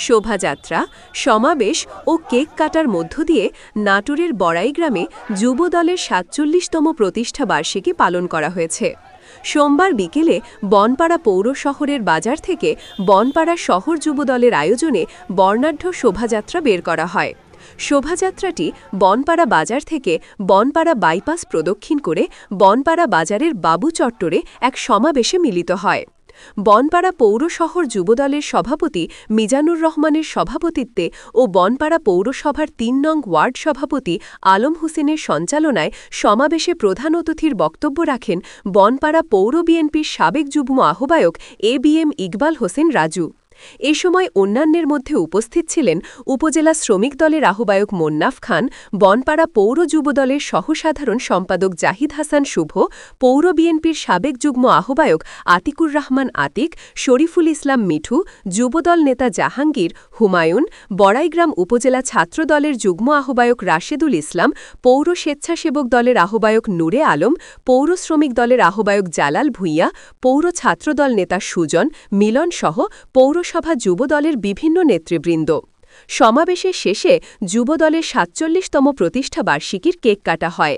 শোভাযাত্রা, সমাবেশ ও কেক কাটার মধ্য দিয়ে নাটোরের বড়াই গ্রামে যুবদলের ৪৭তম প্রতিষ্ঠা বার্ষিকী পালন করা হয়েছে। সোমবার বিকেলে বনপাড়া পৌর শহরের বাজার থেকে বনপাড়া শহর যুবদলের আয়োজনে বর্ণাঢ্য শোভাযাত্রা বের করা হয়। শোভাযাত্রাটি বনপাড়া বাজার থেকে বনপাড়া বাইপাস প্রদক্ষিণ করে বনপাড়া বাজারের বাবু চত্বরে এক সমাবেশে মিলিত হয়। বনপাড়া পৌর শহর যুবদলের সভাপতি মিজানুর রহমানের সভাপতিত্বে ও বনপাড়া পৌরসভার ৩ নং ওয়ার্ড সভাপতি আলম হোসেনের সঞ্চালনায় সমাবেশে প্রধান অতিথির বক্তব্য রাখেন বনপাড়া পৌর বিএনপির সাবেক যুগ্ম আহ্বায়ক এবিএম ইকবাল হোসেন রাজু। এ সময় অন্যান্যের মধ্যে উপস্থিত ছিলেন উপজেলা শ্রমিক দলের আহ্বায়ক মোন্নাফ খান, বনপাড়া পৌর যুবদলের সহসাধারণ সম্পাদক জাহিদ হাসান শুভ, পৌর বিএনপির সাবেক যুগ্ম আহ্বায়ক আতিকুর রহমান আতিক, শরীফুল ইসলাম মিঠু, যুবদল নেতা জাহাঙ্গীর, হুমায়ুন, বড়াইগ্রাম উপজেলা ছাত্রদলের যুগ্ম আহ্বায়ক রাশেদুল ইসলাম, পৌর স্বেচ্ছাসেবক দলের আহ্বায়ক নূরে আলম, পৌর শ্রমিক দলের আহ্বায়ক জালাল ভূঁইয়া, পৌর ছাত্রদল নেতা সুজন, মিলন সহ পৌরসভা যুবদলের বিভিন্ন নেতৃবৃন্দ। সমাবেশের শেষে যুবদলের ৪৭তম প্রতিষ্ঠা বার্ষিকীর কেক কাটা হয়।